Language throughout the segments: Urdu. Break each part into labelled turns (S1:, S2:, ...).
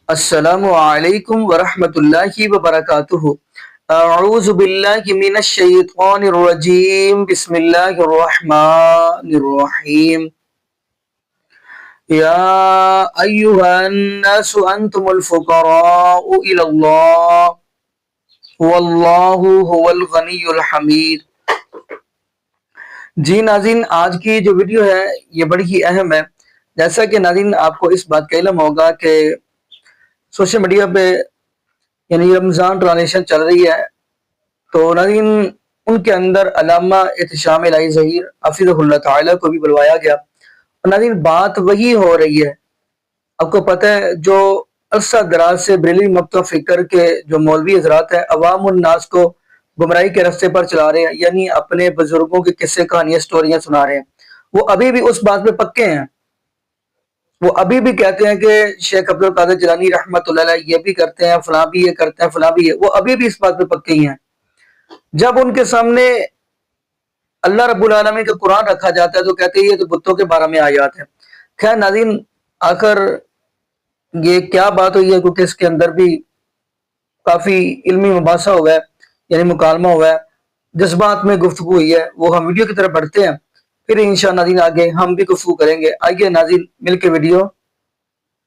S1: السلام علیکم ورحمۃ اللہ وبرکاتہ۔ اعوذ باللہ من الشیطان الرجیم، بسم اللہ الرحمن الرحیم۔ یا ایہا الناس انتم الفقراء الی اللہ واللہ هو الغنی الحمید۔ جی ناظرین، آج کی جو ویڈیو ہے یہ بڑی ہی اہم ہے۔ جیسا کہ ناظرین آپ کو اس بات کا علم ہوگا کہ سوشل میڈیا پہ یعنی رمضان ٹرانزیشن چل رہی ہے، تو ناظرین ان کے اندر علامہ احتشام الہی ظہیر حفظہ اللہ تعالیٰ کو بھی بلوایا گیا، اور ناظرین بات وہی ہو رہی ہے۔ آپ کو پتہ ہے جو عرصہ دراز سے بریلوی مکتب فکر کے جو مولوی حضرات ہیں عوام الناس کو گمراہی کے رستے پر چلا رہے ہیں، یعنی اپنے بزرگوں کے قصے کہانیاں سٹوریاں سنا رہے ہیں، وہ ابھی بھی اس بات پہ پکے ہیں۔ وہ ابھی بھی کہتے ہیں کہ شیخ عبد القادر جیلانی رحمۃ اللہ علیہ یہ بھی کرتے ہیں، فلاں بھی یہ کرتے ہیں، فلاں بھی یہ، وہ ابھی بھی اس بات پہ پکے ہی ہیں۔ جب ان کے سامنے اللہ رب العالمین کا قرآن رکھا جاتا ہے تو کہتے ہیں یہ تو بتوں کے بارے میں آیات ہیں۔ خیر ناظرین، آخر یہ کیا بات ہوئی ہے، کیونکہ اس کے اندر بھی کافی علمی مباحثہ ہوا ہے، یعنی مکالمہ ہوا ہے، جذبات میں گفتگو ہوئی ہے، وہ ہم ویڈیو کی طرف بڑھتے ہیں، پھر انشاءاللہ ناظرین آگے ہم بھی گفتگو کریں گے۔ آئیے ناظرین مل کے ویڈیو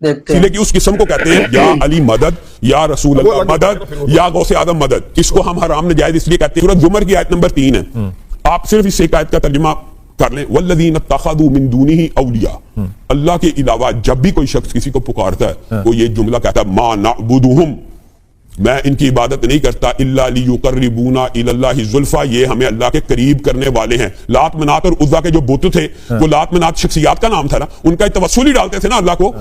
S1: دیکھتے ہیں۔
S2: اس قسم کو کہتے ہیں یا علی مدد، یا رسول اللہ مدد، یا غوث اعظم مدد۔ اس کو ہم حرام ناجائز اس لیے کہتے ہیں۔ سورۃ زمر کی آیت نمبر 3 ہے، آپ صرف اس ایک آیت کا ترجمہ کر لیں، والذین اتخذوا من دونہ اولیاء۔ اللہ کے علاوہ جب بھی کوئی شخص کسی کو پکارتا ہے وہ یہ جملہ کہتا ہے، ما نعبدہم، میں ان کی عبادت نہیں کرتا، الا لیقربونا الی اللہ زلفیٰ، یہ ہمیں اللہ کے قریب کرنے والے ہیں۔ لات منات اور عزا کے جو بت تھے، وہ لات منات شخصیات کا نام تھا نا، ان کا توسل ہی ڈالتے تھے نا اللہ کو۔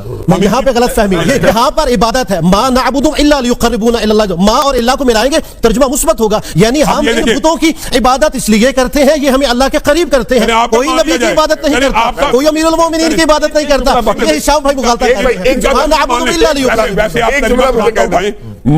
S3: یہاں پہ غلط فہمی ہے، یہاں پر عبادت ہے، ما نعبدہم الا لیقربونا الی اللہ، ما اور اللہ کو ملائیں گے ترجمہ مثبت ہوگا، یعنی ہم ان بتوں کی عبادت اس لیے کرتے ہیں یہ ہمیں اللہ کے قریب کرتے ہیں۔ کوئی نبی کی عبادت نہیں کرتا، کوئی امیر المومنین کی عبادت نہیں کرتا، یہ ہشام بھائی مغالطہ کر رہے ہیں۔ ما نعبدہم الا لیقربونا،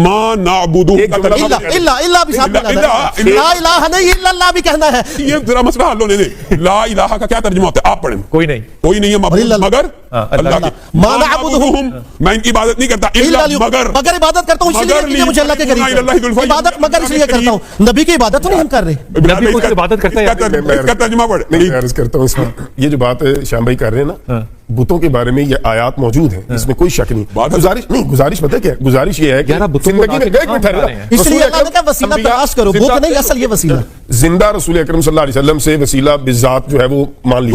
S2: ما نعبدو
S3: اللہ بھی ساتھ ملا ہے، لا الہ نہیں الا اللہ بھی کہنا ہے۔
S2: یہ ذرا مسئلہ حل ہونے دیں۔ لا الہ کا کیا ترجمہ ہوتا ہے؟ آپ پڑھیں۔
S4: کوئی نہیں،
S2: کوئی نہیں ہے معبود مگر اللہ کے۔
S3: ما نعبدہم،
S2: میں ان کی عبادت نہیں کرتا الا
S3: مگر عبادت کرتا ہوں اس لیے کہ مجھے اللہ کے قریب، عبادت مگر اس لیے کرتا ہوں، نبی کی عبادت تو نہیں ہم کر رہے۔
S4: نبی کو عبادت کرتا ہے،
S2: اس کا ترجمہ پڑھ۔
S5: نہیں عرض کرتا ہوں، اس میں یہ جو بات شام بھائی کر رہے ہیں نا، بتوں کے بارے میں یہ آیات موجود ہیں، اس میں کوئی شک نہیں۔ گزارش پتہ کیا ہے؟ گزارش یہ ہے کہ زندگی میں ایک منٹ
S3: اس لیے اللہ نے کہا وسیلہ تلاش کرو، بت نہیں اصل یہ وسیلہ۔
S5: زندہ رسول اکرم صلی اللہ علیہ وسلم سے وسیلہ بذات جو ہے وہ مان لیا،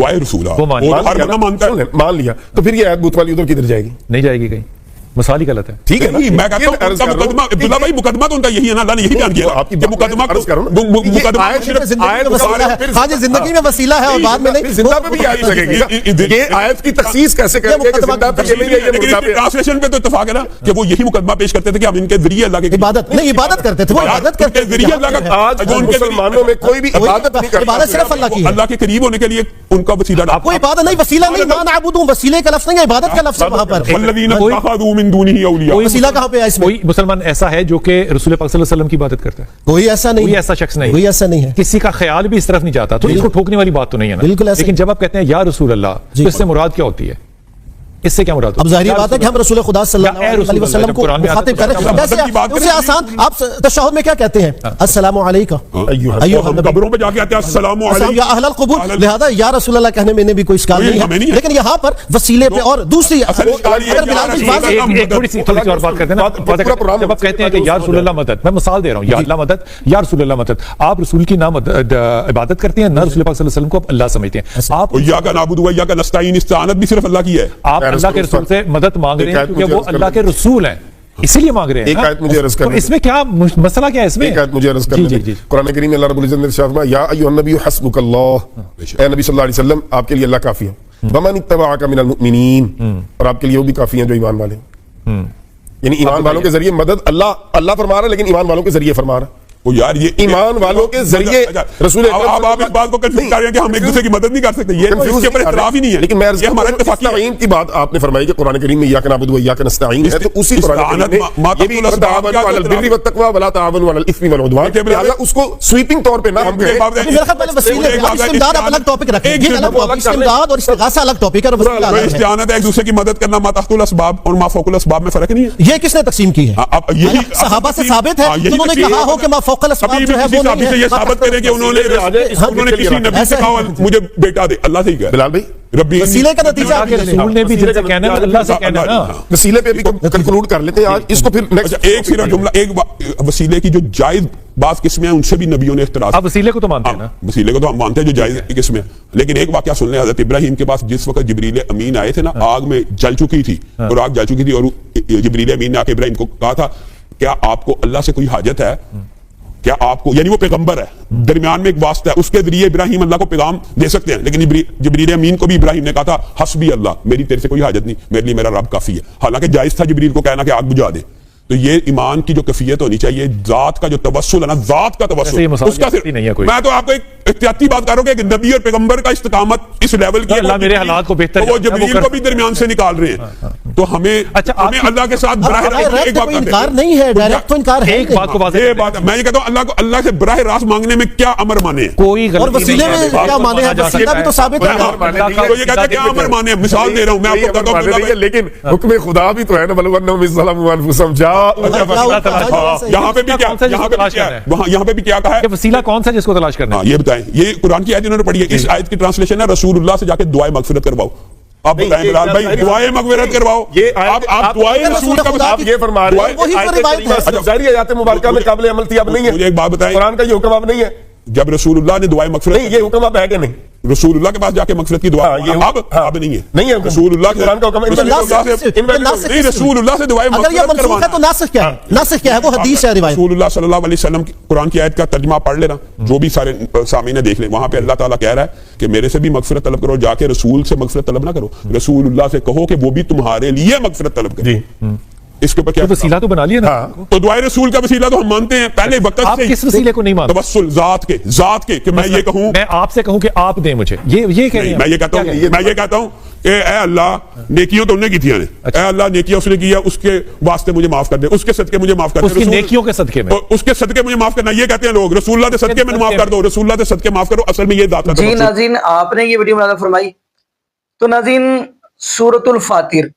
S5: مان لیا، تو پھر یہ آیت بت والی ادھر کدھر جائے گی؟
S4: نہیں جائے گی کہیں، مثال ہی غلط ہے۔
S5: ٹھیک ہے،
S2: میں کہتا ہوں ان کا مقدمہ عبداللہ بھائی، مقدمہ تو ان کا یہی ہے نا، اللہ نے یہی بیان کیا
S5: آپ کی
S2: کہ مقدمہ
S3: ہاں جی زندگی میں وسیلہ ہے اور بعد میں نہیں،
S5: زندہ پہ بھی آیت لگے گی۔ یہ آیت کی تخصیص کیسے کریں گے کہ زندہ پہ یہ نہیں ہے، یہ مردہ پہ؟
S2: ٹرانسلیشن پہ تو اتفاق ہے نا کہ وہ یہی مقدمہ پیش کرتے تھے کہ ہم ان کے ذریعے اللہ کے
S3: عبادت نہیں، عبادت کرتے تھے، وہ عبادت کرتے تھے
S2: ذریعے اللہ کا۔
S5: آج مسلمانوں میں کوئی بھی عبادت نہیں کرتا،
S3: عبادت صرف اللہ کی ہے،
S2: اللہ کے قریب ہونے کے لیے ان کا وسیلہ
S3: کوئی عبادت نہیں، وسیلہ نہیں، ما نعبدہم وسیلے کا لفظ نہیں ہے، عبادت کا لفظ ہے وہاں پر۔
S2: والذین اتخذوا من دونہ اولیاء،
S3: وسیلہ کہاں پہ ہے اس میں؟
S4: کوئی مسلمان ایسا ہے جو کہ رسول پاک صلی اللہ علیہ وسلم کی عبادت کرتا ہے؟
S3: کوئی ایسا نہیں،
S4: کوئی ایسا شخص نہیں،
S3: کوئی ایسا نہیں ہے،
S4: کسی کا خیال بھی اس طرف نہیں جاتا، تو اس کو ٹھوکنے والی بات تو نہیں ہے نا۔
S3: بالکل ایسا،
S4: لیکن جب آپ کہتے ہیں یا رسول اللہ، تو اس سے مراد کیا ہوتی ہے؟ اس سے کیا مراد ہوتی ہے؟
S3: اب ظاہری بات ہے کہ ہم رسول خدا صلی اللہ علیہ وسلم کو مخاطب کر رہے ہیں، کیسے آسان۔ آپ تشہد میں کیا کہتے ہیں؟ السلام علیکم
S2: ہم قبروں پہ جا کے آتے ہیں السلام علیکم
S3: یا اہل القبور، لہذا یا رسول اللہ کہنے میں بھی کوئی اشکال نہیں ہے، لیکن یہاں پر وسیلے پہ اور دوسری
S4: ایک تھوڑی سی اور بات کرتے ہیں نا، جب آپ کہتے ہیں کہ یا رسول اللہ مدد، میں مثال دے رہا ہوں، یا اللہ مدد، یا رسول اللہ مدد، آپ رسول کی نہ عبادت کرتے ہیں، نہ رسول پاک صلی اللہ علیہ وسلم کو اللہ سمجھتے ہیں۔ آپ
S2: ایاک نعبد و ایاک نستعین، استعانت بھی صرف اللہ کی ہے۔
S4: آپ اللہ کے رسول سے مدد مانگ رہے ہیں کیونکہ وہ اللہ کے رسول ہیں، اسی لیے مانگ رہے ہیں۔
S5: ایک آیت مجھے عرض کرنا،
S4: اس میں کیا مسئلہ کیا ہے؟ اس میں
S5: ایک آیت مجھے عرض کرنا، قرآن کریم میں اللہ رب العزت نے ارشاد فرمایا، یا ایھا النبی حسبک اللہ، اے نبی صلی اللہ علیہ وسلم آپ کے لیے اللہ کافی ہے، ومن اتبعک من المؤمنین، اور آپ کے لیے وہ بھی کافی ہیں جو ایمان والے ہیں۔ یعنی ایمان والوں کے ذریعے مدد اللہ فرما رہا ہے، لیکن ایمان والوں کے ذریعے فرما رہا ہے۔
S2: وہ یار یہ
S5: ایمان والوں کے ذریعے رسول
S2: آپ اس بات کو کنفیوز کر رہے ہیں کہ ہم ایک دوسرے کی مدد نہیں کر سکتے، یہ اس کے اوپر اختلاف ہی نہیں ہے،
S5: لیکن
S2: یہ ہمارا اتفاقی ہے
S5: کی بات آپ نے فرمائی کہ قرآن کریم میں ایاک نعبد و ایاک نستعین ہے، تو اسی قرآن کریم میں یہ بھی تعاونوا علی البر والتقوی ولا تعاونوا علی الاثم والعدوان، لہذا اس کو سویپنگ طور پہ نہ ہم کہیں۔
S3: استمداد آپ الگ ٹاپک رکھیں، استمداد اور استغاثہ الگ ٹاپک ہے،
S2: استعانت ایک دوسرے کی مدد کرنا ما تحت الاسباب اور ما فوق الاسباب میں فرق نہیں ہے۔
S3: یہ کس نے تقسیم کی ہے؟
S2: یہی
S3: صحابہ سے ثابت ہے انہوں نے کہا ہو کہ ما فوق الاسباب جو ہے وہ نہیں ہے،
S2: یہ ثابت کریں کہ انہوں نے کسی نبی سے کہا مجھے بیٹا دے، اللہ سے ہی کہا
S5: بلال بھائی
S2: ربی
S3: وسیلے کا نتیجہ
S4: رسول نے بھی جن سے کہنا ہے اللہ سے کہنا ہے نا،
S5: وسیلے پہ بھی کنکلوڈ کر لیتے ہیں آج اس کو، پھر
S2: ایک صرف جملہ، ایک وسیلے کی جو جائز بعض قسمیں ہیں ان سے بھی نبیوں نے اختلاف،
S4: آپ وسیلے کو تو مانتے ہیں نا؟
S2: وسیلے کو تو ہم مانتے ہیں جو جائز قسمیں، لیکن ایک واقعہ سن لیں، حضرت ابراہیم کے پاس جس وقت جبریل امین آئے تھے نا، آگ میں جل چکی تھی اور آگ جل چکی تھی، اور جبریل امین نے آ کے ابراہیم کو کہا تھا کیا آپ کو اللہ سے کوئی حاجت ہے؟ کیا آپ کو، یعنی وہ پیغمبر ہے، درمیان میں ایک واسطہ ہے، اس کے ذریعے ابراہیم اللہ کو پیغام دے سکتے ہیں، لیکن جبریل امین کو بھی ابراہیم نے کہا تھا حسبی اللہ، میری تیرے سے کوئی حاجت نہیں، میرے لیے میرا رب کافی ہے، حالانکہ جائز تھا جبریل کو کہنا کہ آگ بجھا دے۔ تو یہ ایمان کی جو کیفیت ہونی چاہیے، ذات کا جو توسل ہے نا، ذات کا توسل، اس کا میں تو آپ کو ایک احتیاطی بات کر رہا ہوں کہ نبی اور پیغمبر کا استقامت اس لیول کی،
S4: اللہ میرے حالات کو بہتر،
S2: وہ جبریل کو بھی درمیان سے نکال رہے ہیں، تو ہمیں اللہ کے ساتھ براہ راست ایک بات
S3: انکار نہیں ہے، ڈائریکٹ تو انکار ہے،
S4: ایک بات کو واضح
S2: یہ بات میں یہ کہتا ہوں اللہ سے براہ راست مانگنے میں کیا امر مانے ہیں،
S4: کوئی
S3: اور وسیلے میں کیا مانے ہیں، وسیلہ بھی تو ثابت ہے،
S2: تو یہ کہتا ہے کیا امر مانے ہیں، مثال دے رہا ہوں میں آپ کو بتاتا ہوں،
S5: لیکن حکم خدا بھی تو ہے نا، بلو انہم ظلموا انفسهم جاءوا،
S2: یہاں پہ بھی کیا، یہاں پہ بھی کیا کہا ہے
S4: کہ وسیلہ کون سا جس کو تلاش کرنا ہے؟
S2: یہ بتائیں، یہ قرآن کی آیت انہوں نے پڑھی ہے، اس آیت کی ٹرانسلیشن ہے رسول اللہ سے جا کے دعائے مغفرت کرواؤ۔ آپ بتائیں بلال بھائی، دعائے مغفرت کرواؤ، آپ دعائے رسول کا
S5: آپ یہ فرما رہے ہیں ظاہری آیات مبارکہ میں قابل عمل تھی، اب نہیں ہے،
S2: مجھے ایک بات بتائیں،
S5: قرآن کا یہ حکم اب نہیں ہے،
S2: جب رسول اللہ نے دعائے مغفرت،
S5: نہیں یہ حکم اب ہے کہ نہیں؟
S2: رسول اللہ کے پاس جا کے مغفرت کی دعا اب نہیں ہے،
S5: نہیں ہے
S2: رسول اللہ کے
S5: قرآن کا حکم
S2: نہیں، رسول اللہ سے دعائے مغفرت کروانا،
S3: تو ناسخ کیا ہے؟ ناسخ کیا ہے؟ وہ حدیث ہے، روایت
S2: رسول اللہ صلی اللہ علیہ وسلم کی قرآن کی آیت کا ترجمہ پڑھ لینا، جو بھی سارے سامعین دیکھ لیں، وہاں پہ اللہ تعالیٰ کہہ رہا ہے کہ میرے سے بھی مغفرت طلب کرو، جا کے رسول سے مغفرت طلب نہ کرو، رسول اللہ سے کہو کہ وہ بھی تمہارے لیے مغفرت طلب کرے۔ اس کے اوپر کیا
S4: وسیلہ تو بنا لیا نا،
S2: تو دعائے رسول کا وسیلہ تو ہم مانتے ہیں پہلے وقت سے۔
S4: آپ کس وسیلے کو نہیں مانتے؟
S2: توسل ذات کے کہ میں یہ کہوں،
S4: میں آپ سے کہوں کہ آپ دیں مجھے، یہ کہہ رہے ہیں؟
S2: میں یہ کہتا ہوں کہ اے اللہ نیکیوں تو انہیں کی تھی، اے اللہ نیکیاں اس نے کیا، اس کے واسطے مجھے معاف کر دے، اس کے صدقے مجھے معاف کر دے،
S4: اس کی نیکیوں کے صدقے میں،
S2: اس کے صدقے مجھے معاف کرنا، یہ کہتے ہیں لوگ رسول اللہ کے صدقے میں معاف کر دو، رسول اللہ کے صدقے معاف کرو، اصل میں یہ ذات کا
S1: جی ناظرین، آپ نے یہ ویڈیو مناظر فرمائی، تو ناظرین سورۃ الفاتر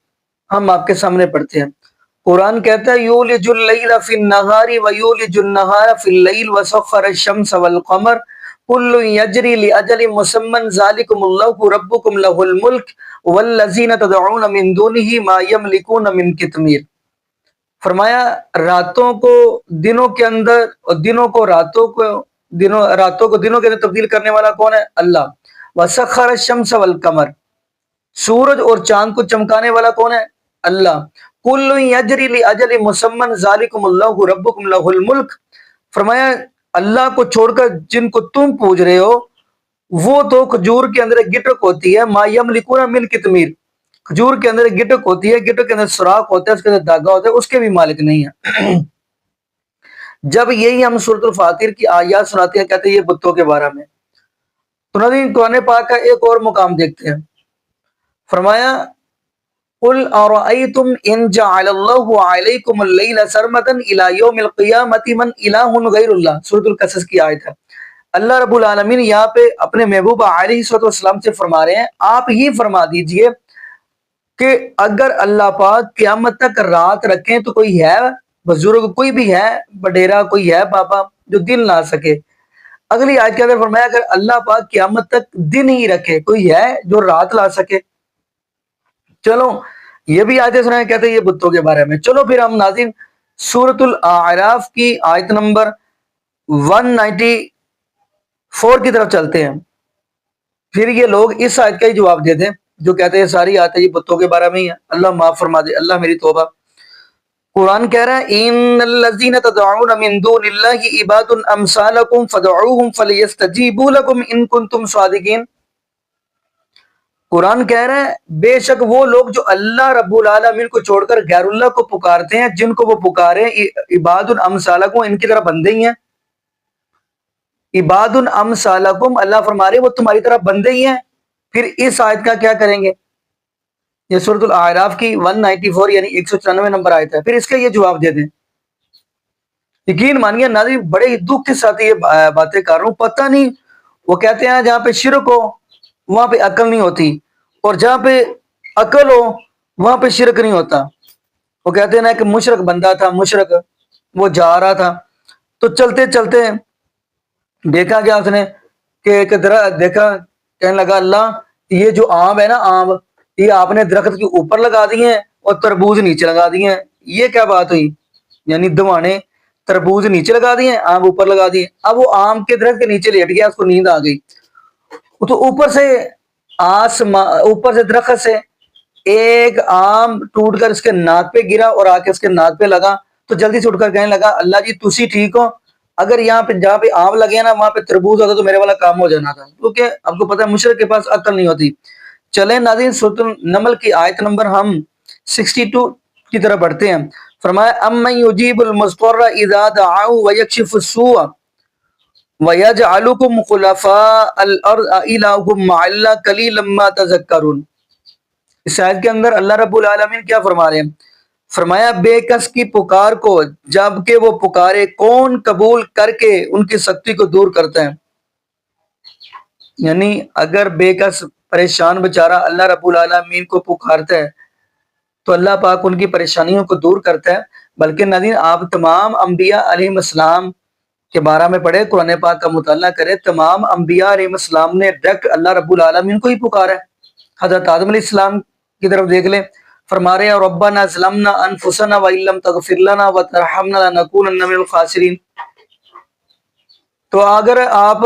S1: ہم آپ کے سامنے پڑھتے ہیں۔ قرآن کہتا ہے یولج اللیل فی النہار ویولج النہار فی اللیل وسخر الشمس والقمر کل یجری لاجل مسمى ذلکم اللہ ربکم لہ الملک والذین تدعون من دونہ ما یملکون من قطمیر۔ فرمایا راتوں کو دنوں کے اندر اور دنوں کو راتوں کو دنوں کے اندر تبدیل کرنے والا کون ہے؟ اللہ۔ وسخر الشمس والقمر، سورج اور چاند کو چمکانے والا کون ہے؟ اللہ۔ کل یجری لاجل مسمى ذلکم اللہ ربکم لہ الملک، فرمایا اللہ کو چھوڑ کر جن کو تم پوج رہے ہو وہ تو کھجور کے اندر ایک گٹک ہوتی ہے، ما یملکون من قطمیر، کھجور کے اندر ایک گٹک ہوتی ہے، گٹک کے اندر سوراخ ہوتا ہے، اس کے اندر داغا ہوتا ہے، اس کے بھی مالک نہیں ہے۔ جب یہی ہم سورۃ الفاتر کی آیات سناتے ہیں کہتے ہیں یہ بتوں کے بارے میں، تو ناظرین قرآن پاک کا ایک اور مقام دیکھتے ہیں، فرمایا قل ارأيتم ان جعل الله عليكم الليل سرمدا الى يوم القيامة من اله غير الله، سورۃ القصص کی آیت ہے۔ اللہ رب العالمین یہاں پہ اپنے محبوب علیہ الصلوۃ والسلام سے فرما رہے ہیں آپ یہ فرما دیجئے کہ اگر اللہ پاک قیامت تک رات رکھیں تو کوئی ہے بزرگ، کوئی بھی ہے بڈیرا، کوئی ہے پاپا جو دن لا سکے۔ اگلی آیت کے اندر فرمایا اگر اللہ پاک قیامت تک دن ہی رکھے کوئی ہے جو رات لا سکے۔ چلو یہ بھی آیتیں سنائیں، کہتے ہیں یہ بتوں کے بارے میں۔ چلو پھر ہم ناظرین سورۃ الاعراف کی آیت نمبر 194 کی طرف چلتے ہیں، پھر یہ لوگ اس آیت کا ہی جواب دے دیں جو کہتے ہیں ساری آیتیں یہ بتوں کے بارے میں ہی ہیں، اللہ معاف فرما دے، اللہ میری توبہ۔ قرآن کہہ رہا ہے ان الذین تدعون من دون اللہ عباد امثالکم فدعوہم فلیستجیبوا لکم ان کنتم صادقین۔ قرآن کہہ رہا ہے بے شک وہ لوگ جو اللہ رب العالمین کو چھوڑ کر غیر اللہ کو پکارتے ہیں، جن کو وہ پکارے عباد امثالکم، ان کی طرح بندے ہی ہیں، عبادن امثالکم، اللہ فرما رہے وہ تمہاری طرح بندے ہی ہیں. پھر اس آیت کا کیا کریں گے؟ یہ سورۃ الاعراف کی 194 یعنی 194 نمبر آیت ہے. پھر اس کا یہ جواب دے دیں. یقین مانیے ناظرین بڑے ہی دکھ کے ساتھ یہ باتیں کر رہا ہوں. پتہ نہیں وہ کہتے ہیں جہاں پہ شرک ہو وہاں پہ عقل نہیں ہوتی، اور جہاں پہ عقل ہو وہاں پہ شرک نہیں ہوتا. وہ کہتے ہیں نا کہ مشرک بندہ تھا، مشرک وہ جا رہا تھا تو چلتے چلتے دیکھا کیا اس نے کہ ایک درخت دیکھا، کہنے لگا اللہ یہ جو آم ہے نا، آم یہ آپ نے درخت کے اوپر لگا دیے ہیں اور تربوز نیچے لگا دیے ہیں، یہ کیا بات ہوئی؟ یعنی دوانے تربوز نیچے لگا دیے آم اوپر لگا دیے. اب وہ آم کے درخت کے نیچے لیٹ گیا، اس کو نیند آ گئی. تو اوپر سے درخت سے ایک آم ٹوٹ کر اس کے ناک پہ گرا اور آ کے اس کے ناک پہ لگا. تو جلدی سے اٹھ کر کہنے لگا اللہ جی تسی ٹھیک ہو، اگر یہاں پہ جہاں پہ آم لگے نا وہاں پہ تربوز ہوتا تو میرے والا کام ہو جانا تھا. کیونکہ آپ کو پتہ ہے مشرک کے پاس عقل نہیں ہوتی. چلیں ناظرین سورۃ النمل کی آیت نمبر ہم 62 کی طرف بڑھتے ہیں. فرمایا امن یجیب المضطر اذا دعاه ويكشف السوء ويجعلكم خلفاء الارض الہکم مع اللہ قلیلا ما تذکرون. اس آیت کے اندر اللہ رب العالمین کیا فرما رہے ہیں؟ فرمایا بے کس کی پکار کو جب کہ وہ پکارے کون قبول کر کے ان کی سختی کو دور کرتا ہے. یعنی اگر بے کس پریشان بیچارہ اللہ رب العالمین کو پکارتا ہے تو اللہ پاک ان کی پریشانیوں کو دور کرتا ہے. بلکہ ناظرین آپ تمام انبیاء علیہ السلام کے بارے میں پڑھے، قرآن پاک کا مطالعہ کرے. تمام انبیاء علیہ السلام نے ڈائریکٹ اللہ رب العالمین کو ہی پکارا ہے. حضرت آدم علیہ السلام کی طرف دیکھ لیں، فرما رہے ہیں ربنا ظلمنا انفسنا وان لم تغفر لنا وترحمنا لنکونن من الخاسرین. تو اگر آپ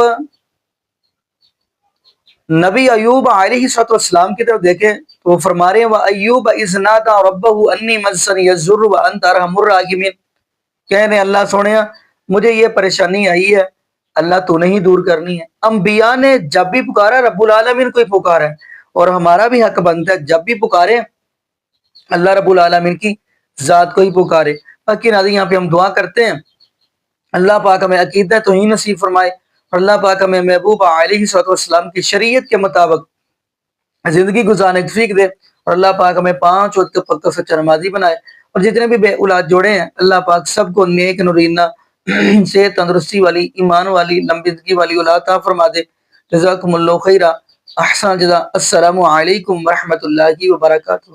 S1: نبی ایوب علیہ السلام کی طرف دیکھیں تو وہ فرما رہے ہیں وَأَيُّوبَ إِذْ نَادَىٰ رَبَّهُ أَنِّي مَسَّنِيَ الضُّرُّ وَأَنْتَ أَرْحَمُ الرَّاحِمِينَ. کہہ رہے ہیں اللہ سونے مجھے یہ پریشانی آئی ہے، اللہ تو نہیں دور کرنی ہے. انبیاء نے جب بھی پکارا رب العالمین کو ہی پکارا ہے، اور ہمارا بھی حق بنتا ہے جب بھی پکارے اللہ رب العالمین کی ذات کو ہی پکارے. باقی ناظرین یہاں پہ ہم دعا کرتے ہیں اللہ پاک ہمیں عقیدہ توحید نصیب فرمائے، اور اللہ پاک ہمیں محبوب علیہ السلام کی شریعت کے مطابق زندگی گزارنے کی توفیق دے، اور اللہ پاک ہمیں 5 وقت کا پکا سچا نمازی بنائے. اور جتنے بھی بے اولاد جوڑے ہیں اللہ پاک سب کو نیک نورینہ صحت تندرستی والی ایمان والی لمبی زندگی والی اولاد عطا فرما دے. جزاکم اللہ خیرہ، احسن جزا. السلام علیکم ورحمۃ اللہ وبرکاتہ.